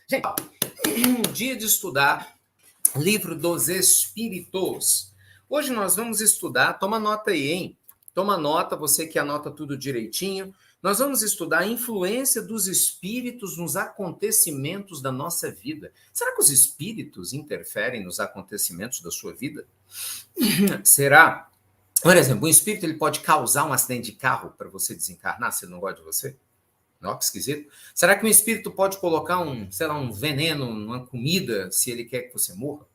Gente, um dia de estudar Livro dos Espíritos. Hoje nós vamos estudar, toma nota aí, hein? Toma nota, você que anota tudo direitinho. Nós vamos estudar a influência dos espíritos nos acontecimentos da nossa vida. Será que os espíritos interferem nos acontecimentos da sua vida? Será? Por exemplo, um espírito ele pode causar um acidente de carro para você desencarnar se ele não gosta de você? Nossa, que esquisito. Será que um espírito pode colocar um veneno numa comida se ele quer que você morra?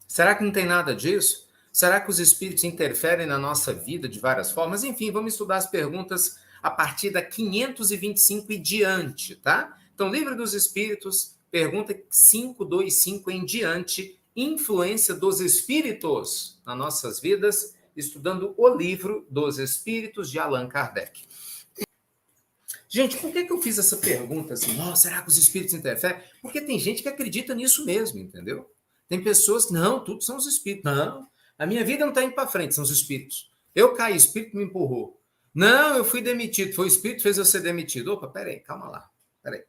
Será que não tem nada disso? Será que os espíritos interferem na nossa vida de várias formas? Enfim, vamos estudar as perguntas a partir da 525 e diante, tá? Então, Livro dos Espíritos, pergunta 525 em diante, influência dos espíritos nas nossas vidas, estudando o Livro dos Espíritos de Allan Kardec. Gente, por que eu fiz essa pergunta assim? Será que os espíritos interferem? Porque tem gente que acredita nisso mesmo, entendeu? Tem pessoas que, não, tudo são os espíritos. Não, a minha vida não está indo para frente, são os espíritos. Eu caí, o espírito me empurrou. Não, eu fui demitido, foi o espírito que fez eu ser demitido. Opa, peraí, calma lá. Peraí.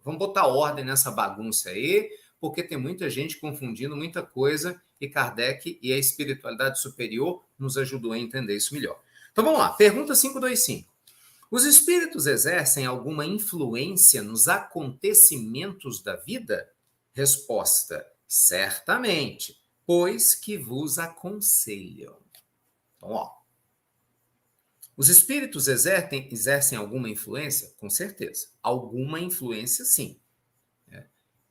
Vamos botar ordem nessa bagunça aí, porque tem muita gente confundindo muita coisa e Kardec e a espiritualidade superior nos ajudou a entender isso melhor. Então vamos lá, pergunta 525. Os espíritos exercem alguma influência nos acontecimentos da vida? Resposta: certamente, pois que vos aconselham. Então, os espíritos exercem alguma influência? Com certeza. Alguma influência, sim.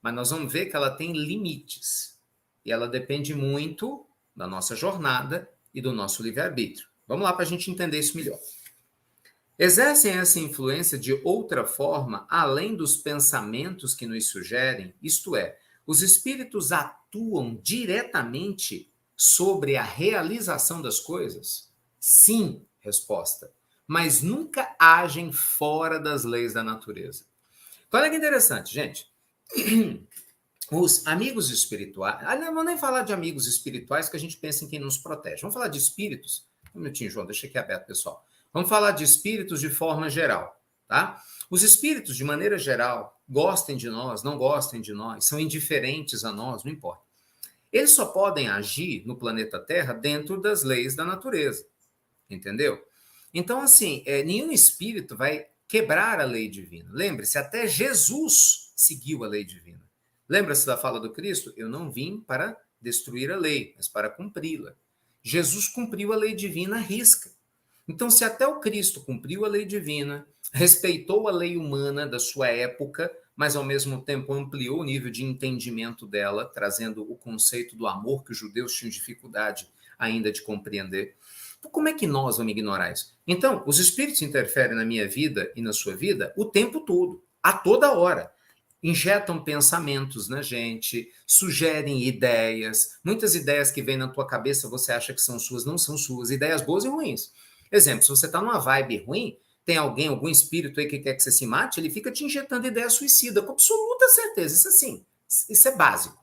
Mas nós vamos ver que ela tem limites. E ela depende muito da nossa jornada e do nosso livre-arbítrio. Vamos lá para a gente entender isso melhor. Exercem essa influência de outra forma, além dos pensamentos que nos sugerem, isto é, os espíritos atuam diretamente sobre a realização das coisas? Sim, resposta. Mas nunca agem fora das leis da natureza. Então, olha que interessante, gente. Os amigos espirituais... não vou nem falar de amigos espirituais que a gente pensa em quem nos protege. Vamos falar de espíritos? Um minutinho, João, deixa aqui aberto, pessoal. Vamos falar de espíritos de forma geral, tá? Os espíritos, de maneira geral, gostem de nós, não gostem de nós, são indiferentes a nós, não importa. Eles só podem agir no planeta Terra dentro das leis da natureza, entendeu? Então, assim, nenhum espírito vai quebrar a lei divina. Lembre-se, até Jesus seguiu a lei divina. Lembra-se da fala do Cristo? Eu não vim para destruir a lei, mas para cumpri-la. Jesus cumpriu a lei divina à risca. Então, se até o Cristo cumpriu a lei divina, respeitou a lei humana da sua época, mas ao mesmo tempo ampliou o nível de entendimento dela, trazendo o conceito do amor que os judeus tinham dificuldade ainda de compreender. Então, como é que nós vamos ignorar isso? Então, os espíritos interferem na minha vida e na sua vida o tempo todo, a toda hora. Injetam pensamentos na gente, sugerem ideias. Muitas ideias que vêm na tua cabeça você acha que são suas, não são suas. Ideias boas e ruins. Exemplo, se você está numa vibe ruim, tem algum espírito aí que quer que você se mate, ele fica te injetando ideia suicida, com absoluta certeza. Isso assim, isso é básico,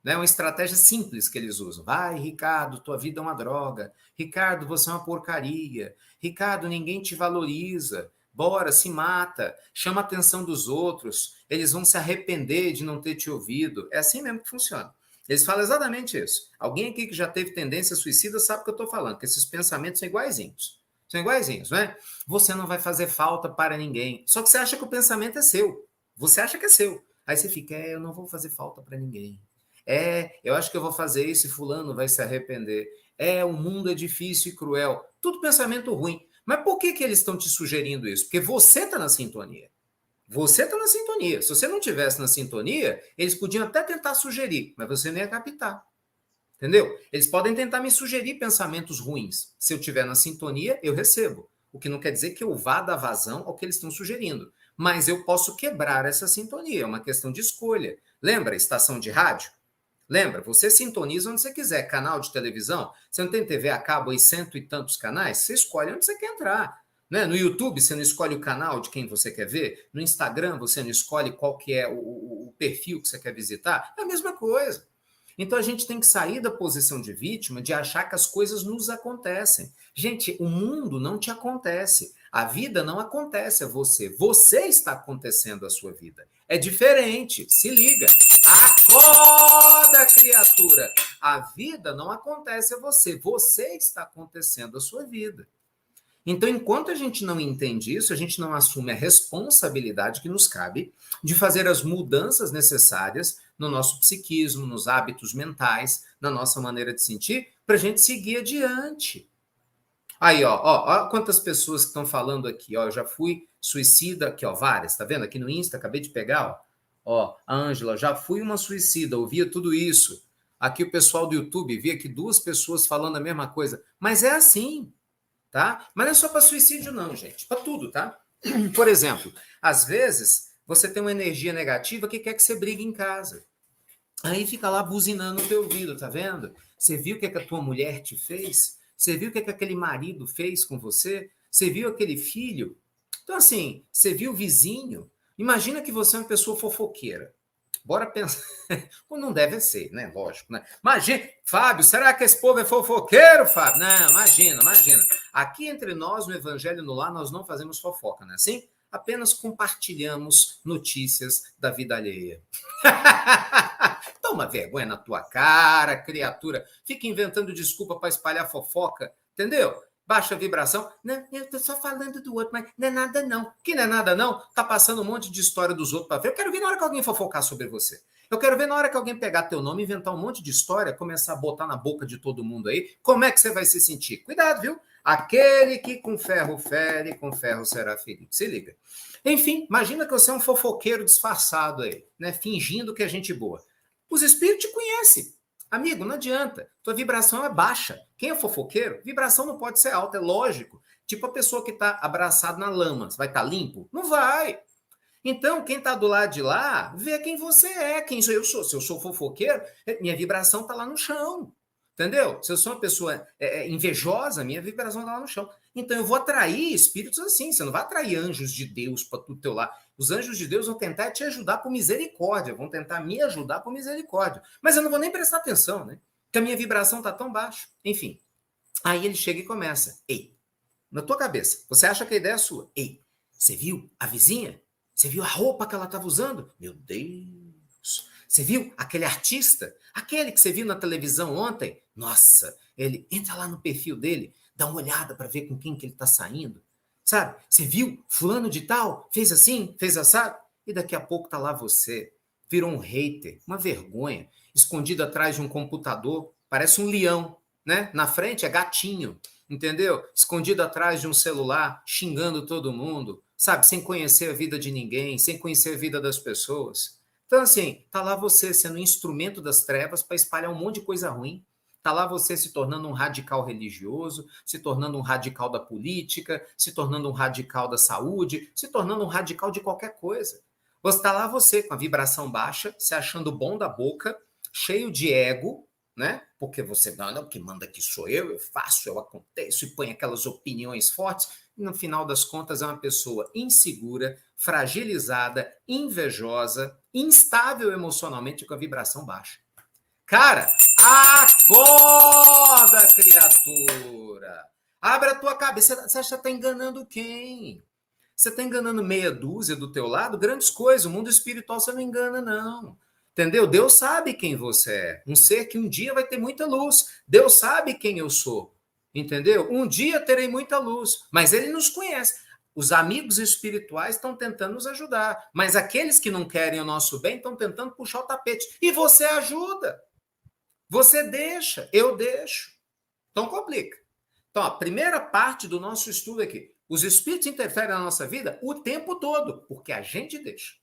Né? É uma estratégia simples que eles usam. Vai, Ricardo, tua vida é uma droga. Ricardo, você é uma porcaria. Ricardo, ninguém te valoriza. Bora, se mata, chama a atenção dos outros, eles vão se arrepender de não ter te ouvido. É assim mesmo que funciona. Eles falam exatamente isso. Alguém aqui que já teve tendência suicida sabe o que eu estou falando, que esses pensamentos são iguaizinhos. São iguaizinhos, não é? Você não vai fazer falta para ninguém. Só que você acha que o pensamento é seu. Você acha que é seu. Aí você fica, eu não vou fazer falta para ninguém. Eu acho que eu vou fazer isso e fulano vai se arrepender. O mundo é difícil e cruel. Tudo pensamento ruim. Mas por que eles estão te sugerindo isso? Porque você está na sintonia. Você está na sintonia. Se você não estivesse na sintonia, eles podiam até tentar sugerir, mas você não ia captar. Entendeu? Eles podem tentar me sugerir pensamentos ruins. Se eu estiver na sintonia, eu recebo. O que não quer dizer que eu vá dar vazão ao que eles estão sugerindo. Mas eu posso quebrar essa sintonia. É uma questão de escolha. Lembra? Estação de rádio? Lembra? Você sintoniza onde você quiser. Canal de televisão? Você não tem TV a cabo aí, 100 e tantos canais? Você escolhe onde você quer entrar. Né? No YouTube, você não escolhe o canal de quem você quer ver. No Instagram, você não escolhe qual que é o perfil que você quer visitar. É a mesma coisa. Então, a gente tem que sair da posição de vítima, de achar que as coisas nos acontecem. Gente, o mundo não te acontece. A vida não acontece a você. Você está acontecendo a sua vida. É diferente. Se liga. Acorda, criatura. A vida não acontece a você. Você está acontecendo a sua vida. Então, enquanto a gente não entende isso, a gente não assume a responsabilidade que nos cabe de fazer as mudanças necessárias no nosso psiquismo, nos hábitos mentais, na nossa maneira de sentir, para a gente seguir adiante. Aí, ó, quantas pessoas que estão falando aqui, ó, eu já fui suicida, aqui, ó, várias, tá vendo? Aqui no Insta, acabei de pegar, ó, a Ângela, já fui uma suicida, ouvia tudo isso. Aqui o pessoal do YouTube, vi aqui 2 pessoas falando a mesma coisa, mas é assim, tá? Mas não é só para suicídio não, gente, para tudo, tá? Por exemplo, às vezes você tem uma energia negativa que quer que você brigue em casa. Aí fica lá buzinando no teu ouvido, tá vendo? Você viu o que a tua mulher te fez? Você viu o que aquele marido fez com você? Você viu aquele filho? Então, assim, você viu o vizinho? Imagina que você é uma pessoa fofoqueira. Bora pensar. Não deve ser, né? Lógico, né? Imagina, Fábio, será que esse povo é fofoqueiro, Fábio? Não, imagina. Aqui entre nós, no Evangelho no Lar, nós não fazemos fofoca, não é assim? Apenas compartilhamos notícias da vida alheia. Toma vergonha na tua cara, criatura. Fica inventando desculpa para espalhar fofoca, entendeu? Baixa vibração. Não, eu tô só falando do outro, mas não é nada não. Que não é nada não? Tá passando um monte de história dos outros para ver. Eu quero ver na hora que alguém fofocar sobre você. Eu quero ver na hora que alguém pegar teu nome, inventar um monte de história, começar a botar na boca de todo mundo aí. Como é que você vai se sentir? Cuidado, viu? Aquele que com ferro fere, com ferro será ferido. Se liga. Enfim, imagina que você é um fofoqueiro disfarçado aí, né? Fingindo que é gente boa. Os espíritos te conhecem. Amigo, não adianta. Tua vibração é baixa. Quem é fofoqueiro, vibração não pode ser alta, é lógico. Tipo a pessoa que está abraçada na lama. Vai estar limpo? Não vai. Então, quem está do lado de lá, vê quem você é, quem eu sou. Se eu sou fofoqueiro, minha vibração está lá no chão. Entendeu? Se eu sou uma pessoa invejosa, minha vibração está lá no chão. Então, eu vou atrair espíritos assim. Você não vai atrair anjos de Deus para o teu lado. Os anjos de Deus vão tentar te ajudar por misericórdia, vão tentar me ajudar por misericórdia. Mas eu não vou nem prestar atenção, né? Porque a minha vibração está tão baixa. Enfim, aí ele chega e começa. Ei, na tua cabeça, você acha que a ideia é sua. Ei, você viu a vizinha? Você viu a roupa que ela estava usando? Meu Deus! Você viu aquele artista? Aquele que você viu na televisão ontem? Nossa, ele entra lá no perfil dele, dá uma olhada para ver com quem que ele está saindo. Sabe? Você viu? Fulano de tal fez assim, fez assado. E daqui a pouco tá lá você. Virou um hater, uma vergonha. Escondido atrás de um computador. Parece um leão, né? Na frente é gatinho, entendeu? Escondido atrás de um celular, xingando todo mundo. Sabe? Sem conhecer a vida de ninguém, sem conhecer a vida das pessoas. Então, assim, tá lá você sendo instrumento das trevas para espalhar um monte de coisa ruim. Está lá você se tornando um radical religioso, se tornando um radical da política, se tornando um radical da saúde, se tornando um radical de qualquer coisa. Você está lá você com a vibração baixa, se achando bom da boca, cheio de ego, né? Porque você não, o que manda aqui sou eu faço, eu aconteço e põe aquelas opiniões fortes. E no final das contas é uma pessoa insegura, fragilizada, invejosa, instável emocionalmente com a vibração baixa. Cara, acorda, criatura! Abre a tua cabeça. Você acha que está enganando quem? Você está enganando meia dúzia do teu lado? Grandes coisas. O mundo espiritual você não engana, não. Entendeu? Deus sabe quem você é. Um ser que um dia vai ter muita luz. Deus sabe quem eu sou. Entendeu? Um dia terei muita luz. Mas ele nos conhece. Os amigos espirituais estão tentando nos ajudar. Mas aqueles que não querem o nosso bem estão tentando puxar o tapete. E você ajuda. Você deixa, eu deixo. Então complica. Então, a primeira parte do nosso estudo aqui. Os espíritos interferem na nossa vida o tempo todo, porque a gente deixa.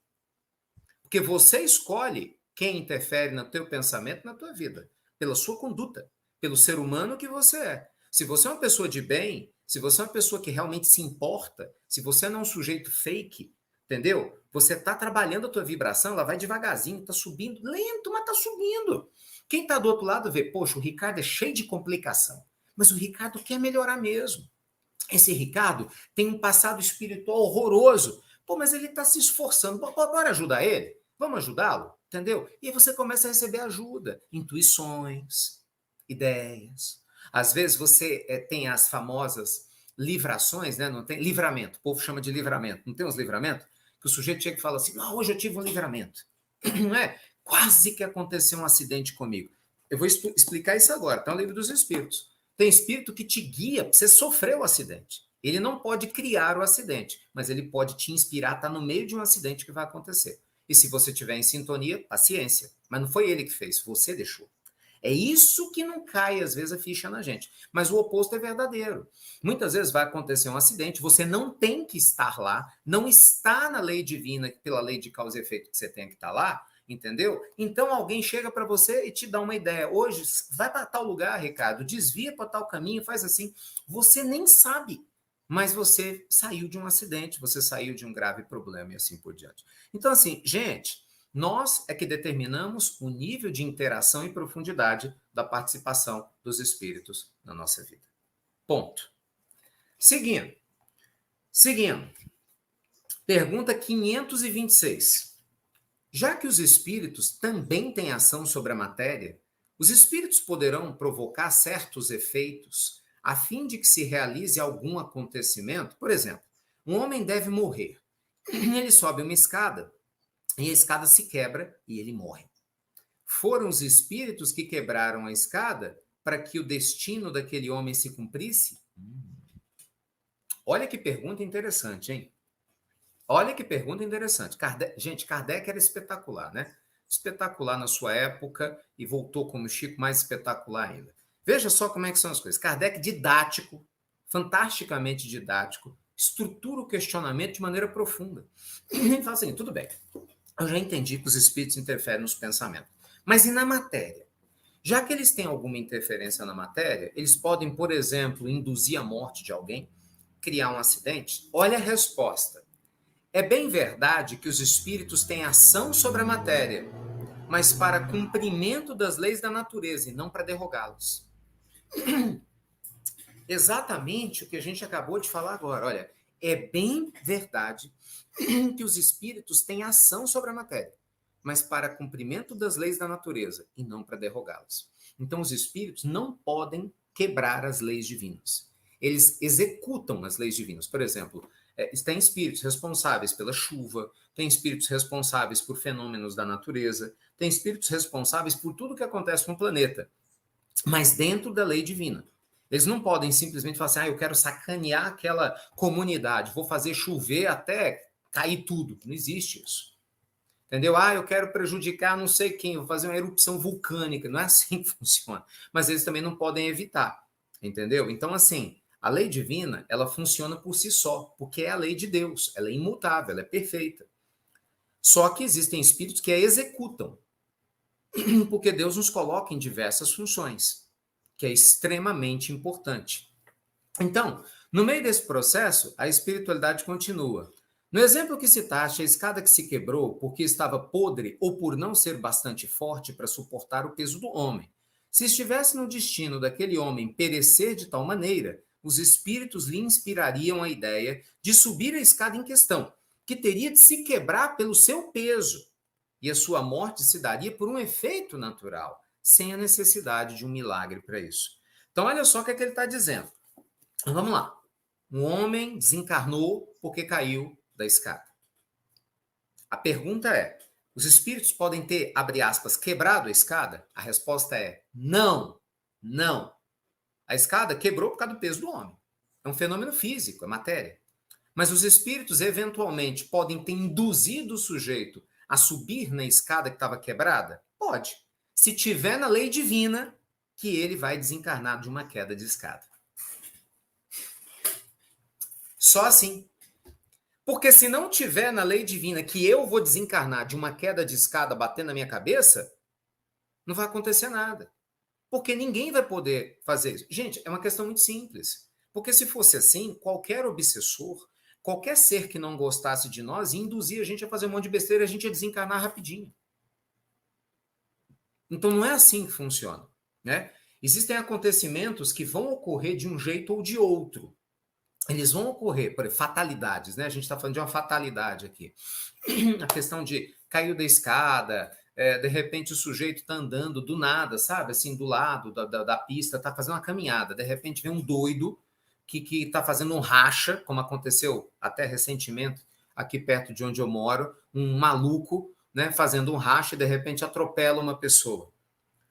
Porque você escolhe quem interfere no teu pensamento, na tua vida, pela sua conduta, pelo ser humano que você é. Se você é uma pessoa de bem, se você é uma pessoa que realmente se importa, se você não é um sujeito fake, entendeu? Você está trabalhando a tua vibração, ela vai devagarzinho, está subindo, lento, mas está subindo. Quem está do outro lado vê, poxa, o Ricardo é cheio de complicação, mas o Ricardo quer melhorar mesmo. Esse Ricardo tem um passado espiritual horroroso. Pô, mas ele está se esforçando. Bora ajudar ele? Vamos ajudá-lo? Entendeu? E aí você começa a receber ajuda, intuições, ideias. Às vezes você tem as famosas livrações, né? Não tem livramento, o povo chama de livramento. Não tem uns livramentos? Que o sujeito chega e fala assim, não, hoje eu tive um livramento. Não é? Quase que aconteceu um acidente comigo. Eu vou explicar isso agora, tá no Livro dos Espíritos. Tem espírito que te guia para você sofrer o acidente. Ele não pode criar o acidente, mas ele pode te inspirar, tá no meio de um acidente que vai acontecer. E se você estiver em sintonia, paciência. Mas não foi ele que fez, você deixou. É isso que não cai, às vezes, a ficha na gente. Mas o oposto é verdadeiro. Muitas vezes vai acontecer um acidente, você não tem que estar lá, não está na lei divina, pela lei de causa e efeito que você tem que estar lá, entendeu? Então alguém chega para você e te dá uma ideia. Hoje, vai para tal lugar, Ricardo, desvia para tal caminho, faz assim. Você nem sabe, mas você saiu de um acidente, você saiu de um grave problema e assim por diante. Então, assim, gente, nós é que determinamos o nível de interação e profundidade da participação dos espíritos na nossa vida. Ponto. Seguindo. Pergunta 526. Já que os espíritos também têm ação sobre a matéria, os espíritos poderão provocar certos efeitos a fim de que se realize algum acontecimento? Por exemplo, um homem deve morrer. Ele sobe uma escada e a escada se quebra e ele morre. Foram os espíritos que quebraram a escada para que o destino daquele homem se cumprisse? Olha que pergunta interessante, hein? Olha que pergunta interessante. Gente, Kardec era espetacular, né? Espetacular na sua época e voltou como Chico mais espetacular ainda. Veja só como é que são as coisas. Kardec didático, fantasticamente didático, estrutura o questionamento de maneira profunda. Ele fala assim, tudo bem, eu já entendi que os espíritos interferem nos pensamentos. Mas e na matéria? Já que eles têm alguma interferência na matéria, eles podem, por exemplo, induzir a morte de alguém, criar um acidente? Olha a resposta. É bem verdade que os espíritos têm ação sobre a matéria, mas para cumprimento das leis da natureza e não para derrogá-los. Exatamente o que a gente acabou de falar agora. Olha, é bem verdade que os espíritos têm ação sobre a matéria, mas para cumprimento das leis da natureza e não para derrogá-las. Então, os espíritos não podem quebrar as leis divinas. Eles executam as leis divinas. Por exemplo, tem espíritos responsáveis pela chuva, tem espíritos responsáveis por fenômenos da natureza, tem espíritos responsáveis por tudo que acontece no planeta, mas dentro da lei divina. Eles não podem simplesmente falar assim, eu quero sacanear aquela comunidade, vou fazer chover até cair tudo. Não existe isso. Entendeu? Eu quero prejudicar não sei quem, vou fazer uma erupção vulcânica. Não é assim que funciona. Mas eles também não podem evitar. Entendeu? Então, assim, a lei divina, ela funciona por si só, porque é a lei de Deus. Ela é imutável, ela é perfeita. Só que existem espíritos que a executam, porque Deus nos coloca em diversas funções, que é extremamente importante. Então, no meio desse processo, a espiritualidade continua. No exemplo que citaste, a escada que se quebrou porque estava podre ou por não ser bastante forte para suportar o peso do homem. Se estivesse no destino daquele homem perecer de tal maneira, os espíritos lhe inspirariam a ideia de subir a escada em questão, que teria de se quebrar pelo seu peso, e a sua morte se daria por um efeito natural, sem a necessidade de um milagre para isso. Então, olha só o que ele está dizendo. Vamos lá. Um homem desencarnou porque caiu da escada. A pergunta é, os espíritos podem ter, abre aspas, quebrado a escada? A resposta é não, não. A escada quebrou por causa do peso do homem. É um fenômeno físico, é matéria. Mas os espíritos, eventualmente, podem ter induzido o sujeito a subir na escada que estava quebrada? Pode. Se tiver na lei divina, que ele vai desencarnar de uma queda de escada. Só assim. Porque se não tiver na lei divina que eu vou desencarnar de uma queda de escada batendo na minha cabeça, não vai acontecer nada. Porque ninguém vai poder fazer isso. Gente, é uma questão muito simples. Porque se fosse assim, qualquer obsessor, qualquer ser que não gostasse de nós, ia induzir a gente a fazer um monte de besteira e a gente ia desencarnar rapidinho. Então não é assim que funciona, né? Existem acontecimentos que vão ocorrer de um jeito ou de outro. Eles vão ocorrer, por exemplo, fatalidades, né? A gente está falando de uma fatalidade aqui. A questão de caiu da escada, de repente o sujeito está andando do nada, sabe? Assim, do lado da pista, está fazendo uma caminhada. De repente vem um doido, que está fazendo um racha, como aconteceu até recentemente aqui perto de onde eu moro, um maluco, né, fazendo um racha e de repente atropela uma pessoa.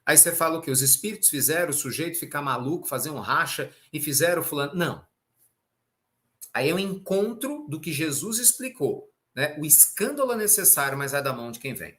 Aí você fala o quê? Os espíritos fizeram o sujeito ficar maluco, fazer um racha e fizeram o fulano. Não. Aí é o encontro do que Jesus explicou. Né? O escândalo é necessário, mas é da mão de quem vem.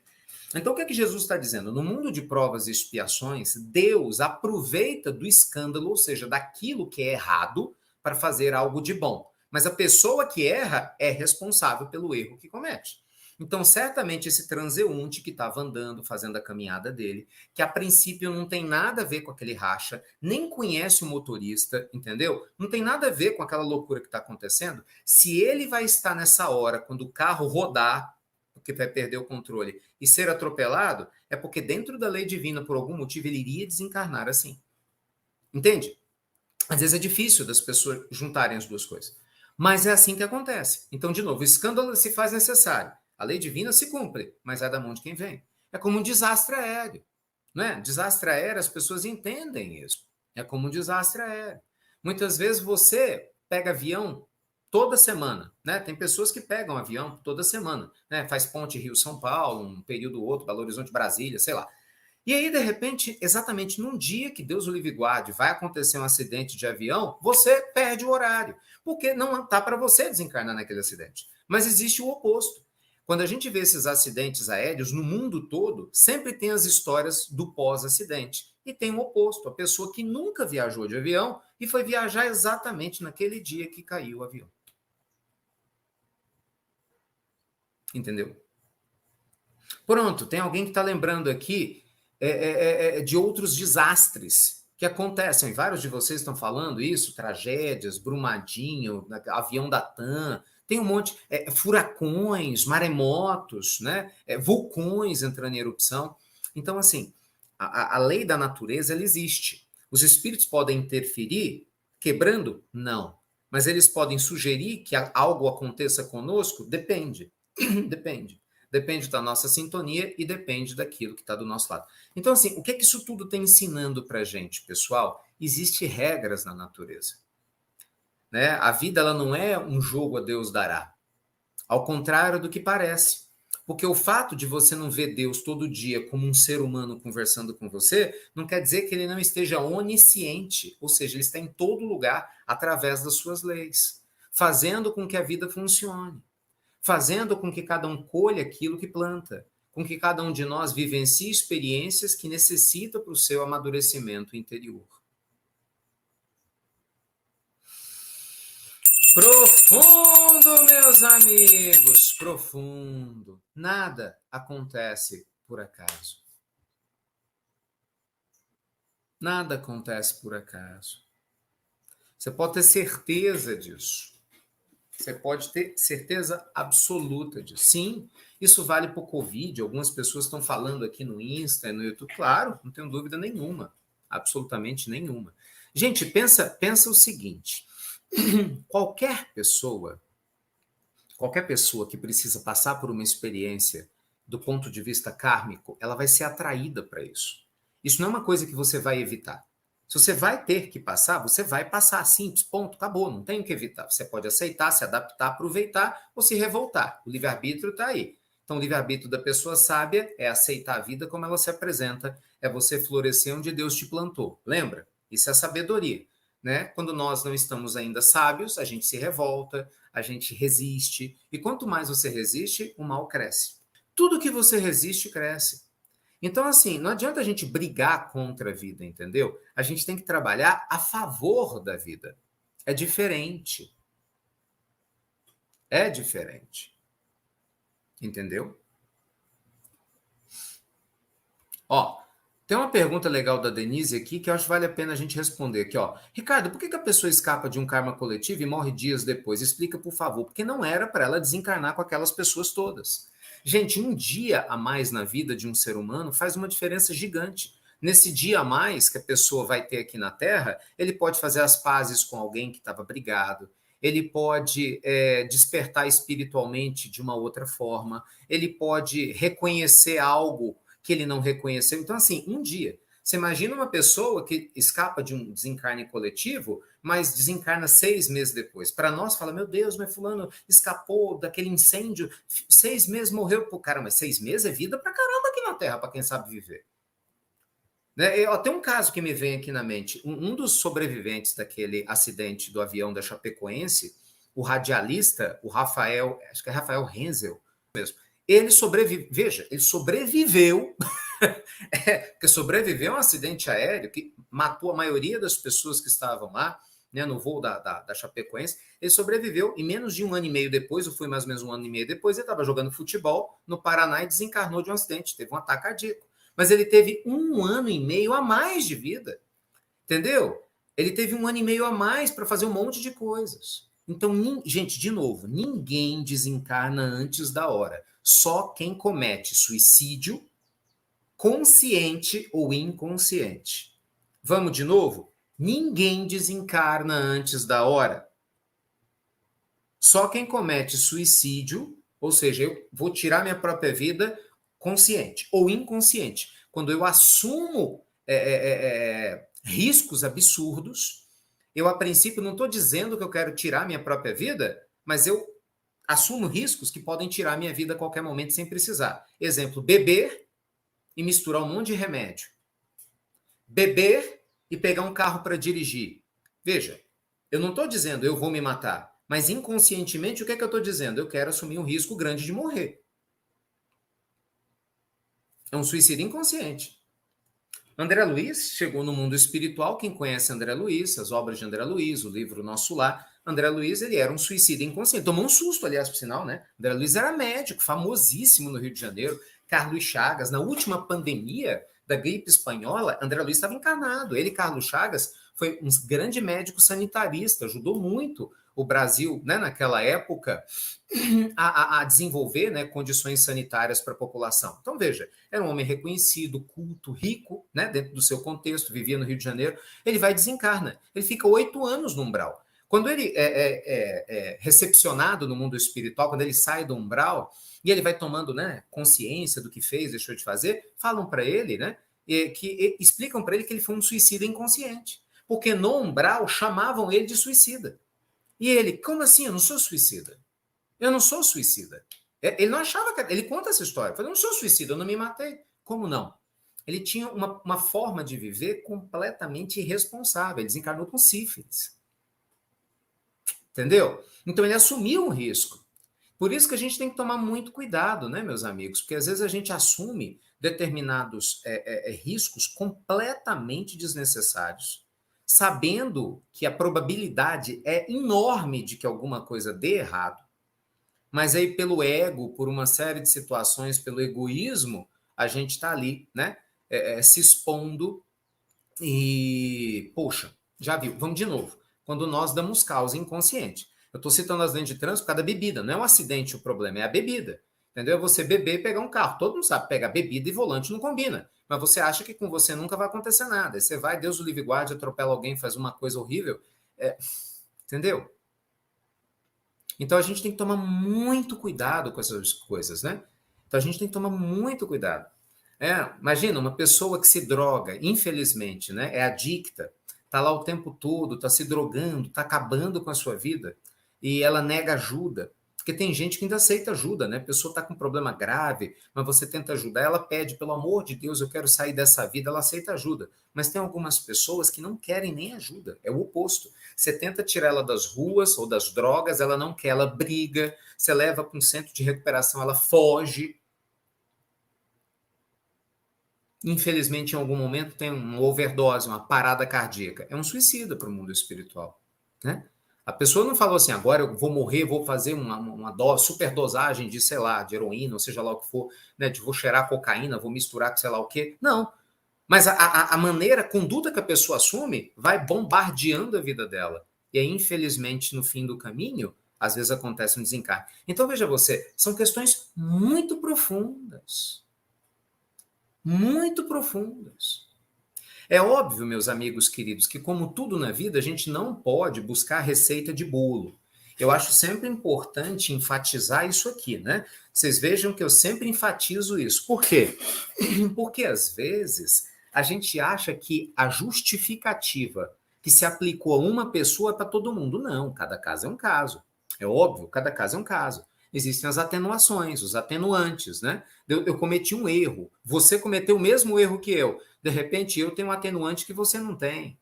Então, o que é que Jesus está dizendo? No mundo de provas e expiações, Deus aproveita do escândalo, ou seja, daquilo que é errado, para fazer algo de bom. Mas a pessoa que erra é responsável pelo erro que comete. Então, certamente, esse transeunte que estava andando, fazendo a caminhada dele, que a princípio não tem nada a ver com aquele racha, nem conhece o motorista, entendeu? Não tem nada a ver com aquela loucura que está acontecendo. Se ele vai estar nessa hora, quando o carro rodar, porque vai perder o controle, e ser atropelado, é porque dentro da lei divina, por algum motivo, ele iria desencarnar assim. Entende? Às vezes é difícil das pessoas juntarem as duas coisas. Mas é assim que acontece. Então, de novo, o escândalo se faz necessário. A lei divina se cumpre, mas é da mão de quem vem. É como um desastre aéreo. Não é? Desastre aéreo, as pessoas entendem isso. É como um desastre aéreo. Muitas vezes você pega avião toda semana, né? Tem pessoas que pegam avião toda semana, né? Faz ponte Rio-São Paulo, um período ou outro, Belo Horizonte, Brasília, sei lá. E aí, de repente, exatamente num dia que Deus o livre guarde, vai acontecer um acidente de avião, você perde o horário, porque não está para você desencarnar naquele acidente. Mas existe o oposto. Quando a gente vê esses acidentes aéreos no mundo todo, sempre tem as histórias do pós-acidente. E tem o oposto, a pessoa que nunca viajou de avião e foi viajar exatamente naquele dia que caiu o avião. Entendeu? Pronto, tem alguém que está lembrando aqui de outros desastres que acontecem. Vários de vocês estão falando isso, tragédias, Brumadinho, avião da TAM, tem um monte, furacões, maremotos, né? Vulcões entrando em erupção. Então, assim, a lei da natureza, ela existe. Os espíritos podem interferir quebrando? Não. Mas eles podem sugerir que algo aconteça conosco? Depende. Depende. Depende da nossa sintonia e depende daquilo que está do nosso lado. Então, assim, o que é que isso tudo está ensinando para a gente, pessoal? Existem regras na natureza. Né? A vida ela não é um jogo a Deus dará. Ao contrário do que parece. Porque o fato de você não ver Deus todo dia como um ser humano conversando com você, não quer dizer que ele não esteja onisciente, ou seja, ele está em todo lugar através das suas leis, fazendo com que a vida funcione, fazendo com que cada um colha aquilo que planta, com que cada um de nós vivencie experiências que necessita para o seu amadurecimento interior. Profundo, meus amigos, profundo. Nada acontece por acaso. Nada acontece por acaso. Você pode ter certeza disso. Você pode ter certeza absoluta disso. Sim, isso vale para o Covid. Algumas pessoas estão falando aqui no Insta, no YouTube. Claro, não tenho dúvida nenhuma. Absolutamente nenhuma. Gente, pensa o seguinte. Qualquer pessoa que precisa passar por uma experiência do ponto de vista kármico, ela vai ser atraída para isso. Isso não é uma coisa que você vai evitar. Se você vai ter que passar, você vai passar, simples, ponto, acabou, não tem o que evitar. Você pode aceitar, se adaptar, aproveitar ou se revoltar. O livre-arbítrio está aí. Então, o livre-arbítrio da pessoa sábia é aceitar a vida como ela se apresenta, é você florescer onde Deus te plantou. Lembra? Isso é sabedoria. Né? Quando nós não estamos ainda sábios, a gente se revolta, a gente resiste. E quanto mais você resiste, o mal cresce. Tudo que você resiste, cresce. Então, assim, não adianta a gente brigar contra a vida, entendeu? A gente tem que trabalhar a favor da vida. É diferente. É diferente. Entendeu? Ó, tem uma pergunta legal da Denise aqui que eu acho que vale a pena a gente responder aqui, ó. Ricardo, por que a pessoa escapa de um karma coletivo e morre dias depois? Explica, por favor. Porque não era para ela desencarnar com aquelas pessoas todas. Gente, um dia a mais na vida de um ser humano faz uma diferença gigante. Nesse dia a mais que a pessoa vai ter aqui na Terra, ele pode fazer as pazes com alguém que estava brigado, ele pode despertar espiritualmente de uma outra forma, ele pode reconhecer algo que ele não reconheceu. Então, assim, um dia. Você imagina uma pessoa que escapa de um desencarne coletivo, mas desencarna 6 meses depois. Para nós, fala, meu Deus, mas fulano escapou daquele incêndio, 6 meses morreu. Pô, cara, mas 6 meses é vida pra caramba aqui na Terra, para quem sabe viver. Né? Tem um caso que me vem aqui na mente. Um dos sobreviventes daquele acidente do avião da Chapecoense, o radialista, o Rafael, acho que é Rafael Renzel mesmo, ele sobreviveu, veja, ele sobreviveu, porque sobreviveu a um acidente aéreo que matou a maioria das pessoas que estavam lá, né, no voo da Chapecoense. Ele sobreviveu e menos de 1 ano e meio depois, ou foi mais ou menos 1 ano e meio depois, ele estava jogando futebol no Paraná e desencarnou de um acidente, teve um ataque cardíaco. Mas ele teve 1 ano e meio a mais de vida, entendeu? Ele teve 1 ano e meio a mais para fazer um monte de coisas. Então, gente, de novo, ninguém desencarna antes da hora. Só quem comete suicídio, consciente ou inconsciente. Vamos de novo? Ninguém desencarna antes da hora. Só quem comete suicídio, ou seja, eu vou tirar minha própria vida consciente ou inconsciente. Quando eu assumo riscos absurdos, eu, a princípio, não estou dizendo que eu quero tirar minha própria vida, mas eu assumo riscos que podem tirar minha vida a qualquer momento sem precisar. Exemplo, beber e misturar um monte de remédio. Beber e pegar um carro para dirigir. Veja, eu não estou dizendo eu vou me matar, mas inconscientemente o que é que eu estou dizendo? Eu quero assumir um risco grande de morrer. É um suicídio inconsciente. André Luiz chegou no mundo espiritual. Quem conhece André Luiz, as obras de André Luiz, o livro Nosso Lar, André Luiz, ele era um suicídio inconsciente. Tomou um susto, aliás, por sinal, né? André Luiz era médico, famosíssimo no Rio de Janeiro. Carlos Chagas, na última pandemia da gripe espanhola, André Luiz estava encarnado. Ele, Carlos Chagas, foi um grande médico sanitarista, ajudou muito o Brasil, né, naquela época, a desenvolver, né, condições sanitárias para a população. Então, veja, era um homem reconhecido, culto, rico, né, dentro do seu contexto, vivia no Rio de Janeiro. Ele vai e desencarna. Ele fica 8 anos no umbral. Quando ele é recepcionado no mundo espiritual, quando ele sai do umbral, e ele vai tomando, né, consciência do que fez, deixou de fazer, falam para ele, né, explicam para ele que ele foi um suicida inconsciente. Porque no umbral chamavam ele de suicida. E ele, como assim? Eu não sou suicida. Eu não sou suicida. Ele não achava que... Ele conta essa história. Ele falou, eu não sou suicida, eu não me matei. Como não? Ele tinha uma forma de viver completamente irresponsável. Ele desencarnou com sífilis. Entendeu? Então ele assumiu um risco. Por isso que a gente tem que tomar muito cuidado, né, meus amigos? Porque às vezes a gente assume determinados riscos completamente desnecessários, sabendo que a probabilidade é enorme de que alguma coisa dê errado, mas aí pelo ego, por uma série de situações, pelo egoísmo, a gente está ali, né, se expondo e, poxa, já viu, vamos de novo, quando nós damos causa inconsciente. Eu estou citando as leis de trânsito por causa da bebida, não é um acidente o problema, é a bebida. Entendeu? Você beber e pegar um carro. Todo mundo sabe, pegar bebida e volante não combina. Mas você acha que com você nunca vai acontecer nada. Aí você vai, Deus o livre guarde, atropela alguém, faz uma coisa horrível. Entendeu? Então a gente tem que tomar muito cuidado com essas coisas, né? Então a gente tem que tomar muito cuidado. Imagina uma pessoa que se droga, infelizmente, né? É adicta, tá lá o tempo todo, tá se drogando, tá acabando com a sua vida e ela nega ajuda. Porque tem gente que ainda aceita ajuda, né? A pessoa está com um problema grave, mas você tenta ajudar, ela pede, pelo amor de Deus, eu quero sair dessa vida, ela aceita ajuda. Mas tem algumas pessoas que não querem nem ajuda, é o oposto. Você tenta tirar ela das ruas ou das drogas, ela não quer, ela briga, você leva para um centro de recuperação, ela foge. Infelizmente, em algum momento, tem uma overdose, uma parada cardíaca. É um suicida para o mundo espiritual, né? A pessoa não falou assim, agora eu vou morrer, vou fazer uma superdosagem de, sei lá, de heroína, ou seja lá o que for, né, vou cheirar cocaína, vou misturar com sei lá o quê. Não. Mas a maneira, a conduta que a pessoa assume vai bombardeando a vida dela. E aí, infelizmente, no fim do caminho, às vezes acontece um desencarne. Então, veja você, são questões muito profundas. Muito profundas. É óbvio, meus amigos queridos, que como tudo na vida, a gente não pode buscar receita de bolo. Eu acho sempre importante enfatizar isso aqui, né? Vocês vejam que eu sempre enfatizo isso. Por quê? Porque, às vezes, a gente acha que a justificativa que se aplicou a uma pessoa é para todo mundo. Não, cada caso é um caso. É óbvio, cada caso é um caso. Existem as atenuações, os atenuantes, né? Eu cometi um erro, você cometeu o mesmo erro que eu. De repente, eu tenho um atenuante que você não tem.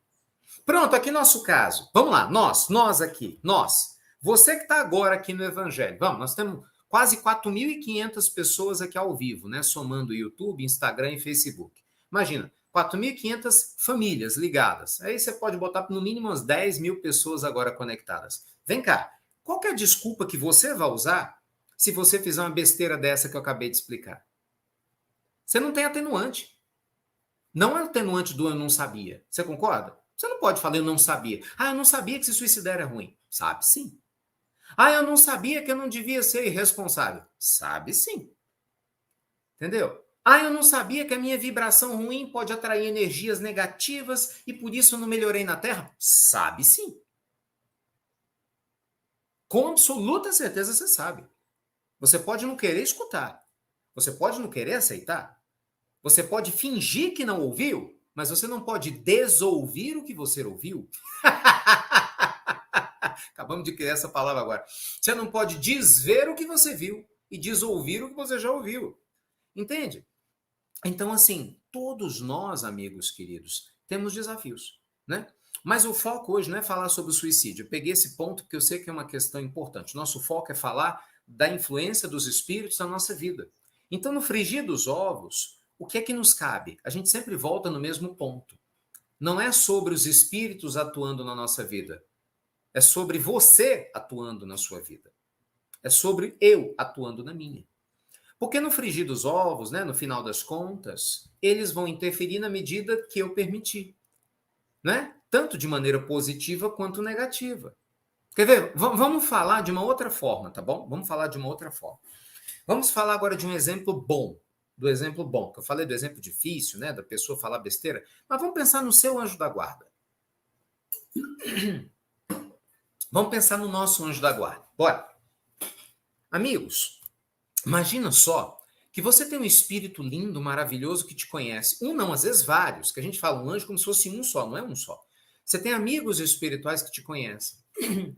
Pronto, aqui nosso caso. Vamos lá, nós aqui, nós. Você que está agora aqui no Evangelho. Vamos, nós temos quase 4.500 pessoas aqui ao vivo, né? Somando YouTube, Instagram e Facebook. Imagina, 4.500 famílias ligadas. Aí você pode botar no mínimo umas 10 mil pessoas agora conectadas. Vem cá, qual que é a desculpa que você vai usar se você fizer uma besteira dessa que eu acabei de explicar? Você não tem atenuante. Não é atenuante do eu não sabia. Você concorda? Você não pode falar eu não sabia. Ah, eu não sabia que se suicidar era ruim. Sabe sim. Ah, eu não sabia que eu não devia ser irresponsável. Sabe sim. Entendeu? Ah, eu não sabia que a minha vibração ruim pode atrair energias negativas e por isso eu não melhorei na Terra. Sabe sim. Com absoluta certeza você sabe. Você pode não querer escutar. Você pode não querer aceitar. Você pode fingir que não ouviu, mas você não pode desouvir o que você ouviu. Acabamos de criar essa palavra agora. Você não pode desver o que você viu e desouvir o que você já ouviu. Entende? Então, assim, todos nós, amigos queridos, temos desafios, né? Mas o foco hoje não é falar sobre o suicídio. Eu peguei esse ponto porque eu sei que é uma questão importante. Nosso foco é falar da influência dos espíritos na nossa vida. Então, no frigir dos ovos, o que é que nos cabe? A gente sempre volta no mesmo ponto. Não é sobre os espíritos atuando na nossa vida. É sobre você atuando na sua vida. É sobre eu atuando na minha. Porque no frigir dos ovos, né, no final das contas, eles vão interferir na medida que eu permitir. Né? Tanto de maneira positiva quanto negativa. Quer ver? Vamos falar de uma outra forma, tá bom? Vamos falar de uma outra forma. Vamos falar agora de um exemplo bom. Do exemplo bom, que eu falei do exemplo difícil, né? Da pessoa falar besteira. Mas vamos pensar no seu anjo da guarda. Vamos pensar no nosso anjo da guarda. Bora. Amigos, imagina só que você tem um espírito lindo, maravilhoso que te conhece. Um não, às vezes vários, que a gente fala um anjo como se fosse um só, não é um só. Você tem amigos espirituais que te conhecem,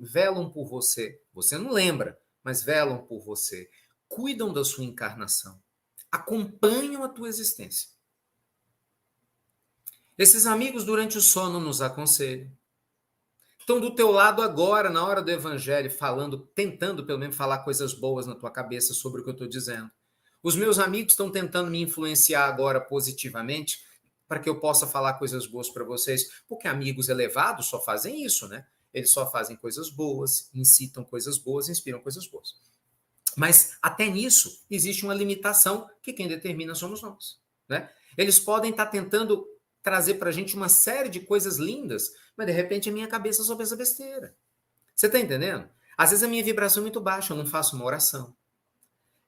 velam por você. Você não lembra, mas velam por você. Cuidam da sua encarnação. Acompanham a tua existência. Esses amigos durante o sono nos aconselham. Estão do teu lado agora, na hora do evangelho, falando, tentando pelo menos falar coisas boas na tua cabeça sobre o que eu estou dizendo. Os meus amigos estão tentando me influenciar agora positivamente para que eu possa falar coisas boas para vocês, porque amigos elevados só fazem isso, né? Eles só fazem coisas boas, incitam coisas boas, inspiram coisas boas. Mas até nisso existe uma limitação que quem determina somos nós, né? Eles podem estar tentando trazer para a gente uma série de coisas lindas, mas de repente a minha cabeça só pensa besteira. Você está entendendo? Às vezes a minha vibração é muito baixa, eu não faço uma oração.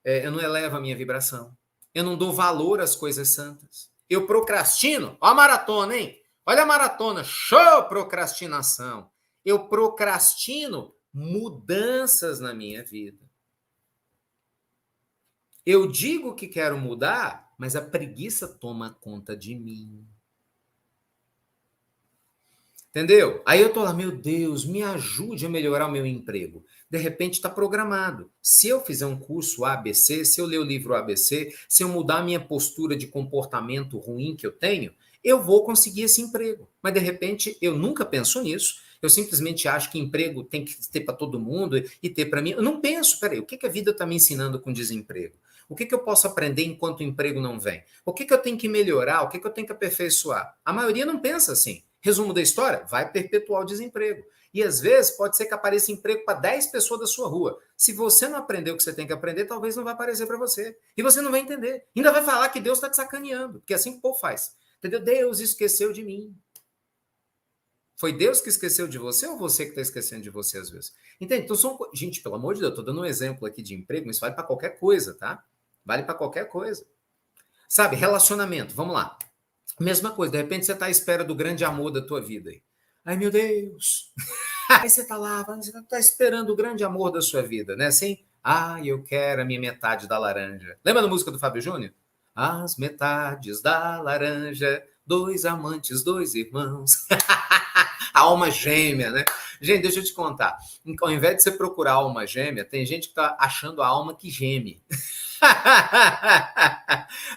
Eu não elevo a minha vibração. Eu não dou valor às coisas santas. Eu procrastino. Olha a maratona, hein? Olha a maratona. Show procrastinação. Eu procrastino mudanças na minha vida. Eu digo que quero mudar, mas a preguiça toma conta de mim. Entendeu? Aí eu tô lá, meu Deus, me ajude a melhorar o meu emprego. De repente está programado. Se eu fizer um curso ABC, se eu ler o livro ABC, se eu mudar a minha postura de comportamento ruim que eu tenho, eu vou conseguir esse emprego. Mas de repente eu nunca penso nisso. Eu simplesmente acho que emprego tem que ter para todo mundo e ter para mim. Eu não penso, peraí, o que a vida está me ensinando com desemprego? O que eu posso aprender enquanto o emprego não vem? O que eu tenho que melhorar? O que eu tenho que aperfeiçoar? A maioria não pensa assim. Resumo da história, vai perpetuar o desemprego. E às vezes pode ser que apareça emprego para 10 pessoas da sua rua. Se você não aprender o que você tem que aprender, talvez não vai aparecer para você. E você não vai entender. Ainda vai falar que Deus está te sacaneando, porque é assim que o povo faz. Entendeu? Deus esqueceu de mim. Foi Deus que esqueceu de você ou você que está esquecendo de você às vezes? Entende? Então, gente, pelo amor de Deus, estou dando um exemplo aqui de emprego, mas isso vale para qualquer coisa, tá? Vale para qualquer coisa. Sabe, relacionamento, vamos lá. Mesma coisa, de repente você está à espera do grande amor da tua vida. Ai, meu Deus. Aí você está lá, você está esperando o grande amor da sua vida, né? Assim, eu quero a minha metade da laranja. Lembra da música do Fábio Júnior? As metades da laranja, dois amantes, dois irmãos. A alma gêmea, né? Gente, deixa eu te contar. Ao invés de você procurar a alma gêmea, tem gente que tá achando a alma que geme.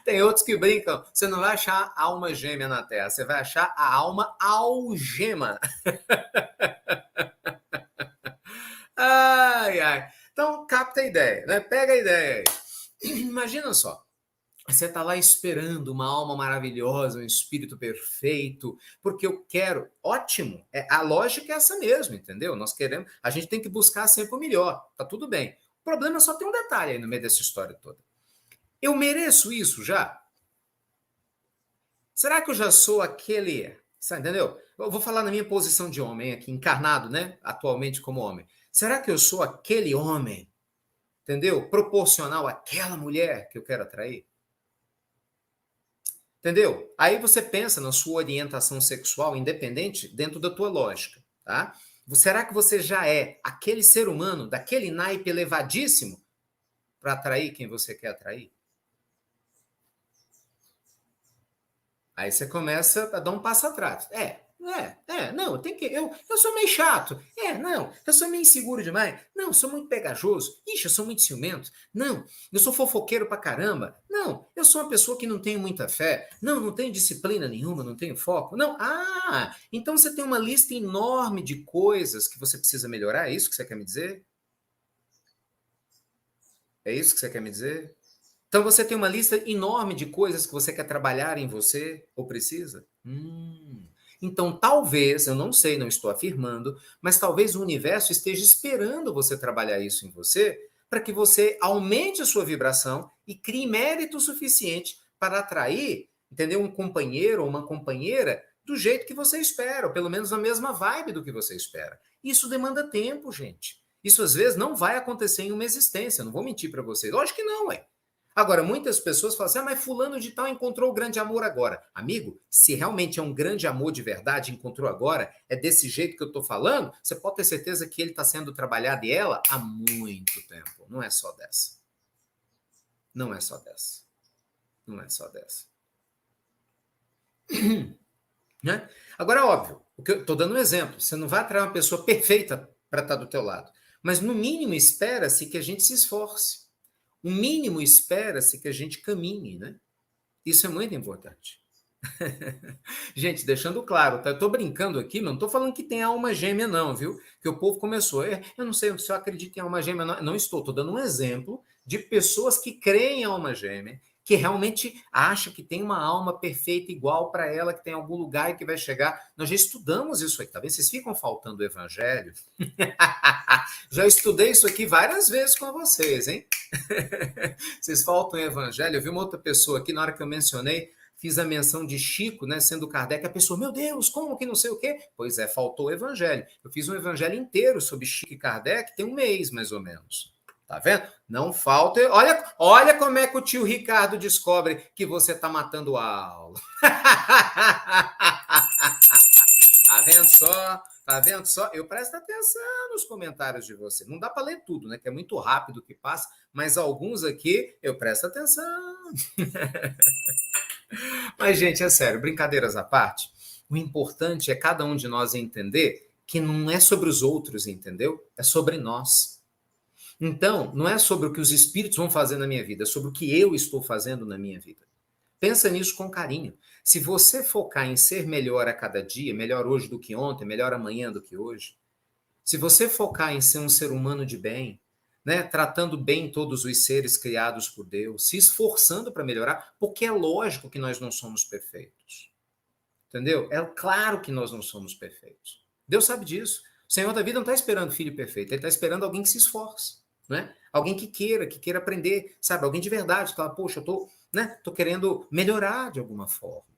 Tem outros que brincam. Você não vai achar a alma gêmea na Terra, você vai achar a alma algema. Ai, ai. Então, capta a ideia, né? Pega a ideia aí. Imagina só. Você está lá esperando uma alma maravilhosa, um espírito perfeito, porque eu quero. Ótimo. A lógica é essa mesmo, entendeu? Nós queremos. A gente tem que buscar sempre o melhor. Tá tudo bem. O problema só tem um detalhe aí no meio dessa história toda. Eu mereço isso já? Será que eu já sou aquele. Você entendeu? Eu vou falar na minha posição de homem aqui, encarnado, né? Atualmente como homem. Será que eu sou aquele homem, entendeu? Proporcional àquela mulher que eu quero atrair? Entendeu? Aí você pensa na sua orientação sexual independente dentro da tua lógica, tá? Será que você já é aquele ser humano daquele naipe elevadíssimo para atrair quem você quer atrair? Aí você começa a dar um passo atrás. Não, tem que. Eu sou meio chato. Não, eu sou meio inseguro demais. Não, eu sou muito pegajoso. Ixi, eu sou muito ciumento. Não, eu sou fofoqueiro pra caramba. Não, eu sou uma pessoa que não tenho muita fé. Não, não tenho disciplina nenhuma, não tenho foco. Não, então você tem uma lista enorme de coisas que você precisa melhorar. É isso que você quer me dizer? É isso que você quer me dizer? Então você tem uma lista enorme de coisas que você quer trabalhar em você ou precisa? Então talvez, eu não sei, não estou afirmando, mas talvez o universo esteja esperando você trabalhar isso em você para que você aumente a sua vibração e crie mérito suficiente para atrair, entendeu? Um companheiro ou uma companheira do jeito que você espera, ou pelo menos na mesma vibe do que você espera. Isso demanda tempo, gente. Isso às vezes não vai acontecer em uma existência, não vou mentir para vocês. Lógico que não, ué. Agora, muitas pessoas falam assim, mas fulano de tal encontrou o grande amor agora. Amigo, se realmente é um grande amor de verdade, encontrou agora, é desse jeito que eu estou falando, você pode ter certeza que ele está sendo trabalhado e ela há muito tempo. Não é só dessa. Não é só dessa. Não é só dessa. Né? Agora, óbvio, eu estou dando um exemplo. Você não vai atrair uma pessoa perfeita para estar do teu lado. Mas, no mínimo, espera-se que a gente se esforce. O mínimo espera-se que a gente caminhe, né? Isso é muito importante. Gente, deixando claro, tá? Eu tô brincando aqui, mas não tô falando que tem alma gêmea, não, viu? Que o povo começou. Eu não sei se eu acredito em alma gêmea, não estou. Tô dando um exemplo de pessoas que creem em alma gêmea, que realmente acham que tem uma alma perfeita igual para ela, que tem algum lugar e que vai chegar. Nós já estudamos isso aí, talvez vocês ficam faltando o evangelho. Já estudei isso aqui várias vezes com vocês, hein? Vocês faltam o evangelho. Eu vi uma outra pessoa aqui, na hora que eu mencionei, fiz a menção de Chico, né, sendo Kardec, a pessoa, meu Deus, como que não sei o quê? Pois é, faltou o evangelho. Eu fiz um evangelho inteiro sobre Chico e Kardec, tem um mês, mais ou menos. Tá vendo? Não falta. Olha como é que o tio Ricardo descobre que você tá matando a aula. Tá vendo só? Tá vendo só? Eu presto atenção nos comentários de você. Não dá para ler tudo, né? Que é muito rápido que passa, mas alguns aqui eu presto atenção. Mas, gente, é sério, brincadeiras à parte, o importante é cada um de nós entender que não é sobre os outros, entendeu? É sobre nós. Então, não é sobre o que os espíritos vão fazer na minha vida, é sobre o que eu estou fazendo na minha vida. Pensa nisso com carinho. Se você focar em ser melhor a cada dia, melhor hoje do que ontem, melhor amanhã do que hoje, se você focar em ser um ser humano de bem, né, tratando bem todos os seres criados por Deus, se esforçando para melhorar, porque é lógico que nós não somos perfeitos. Entendeu? É claro que nós não somos perfeitos. Deus sabe disso. O Senhor da vida não está esperando filho perfeito, ele está esperando alguém que se esforce, né? Alguém que queira aprender, sabe? Alguém de verdade, que fala, poxa, eu tô querendo melhorar de alguma forma.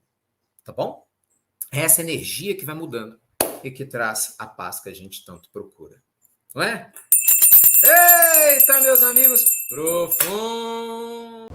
Tá bom? É essa energia que vai mudando e que traz a paz que a gente tanto procura. Não é? Eita, meus amigos, profundo.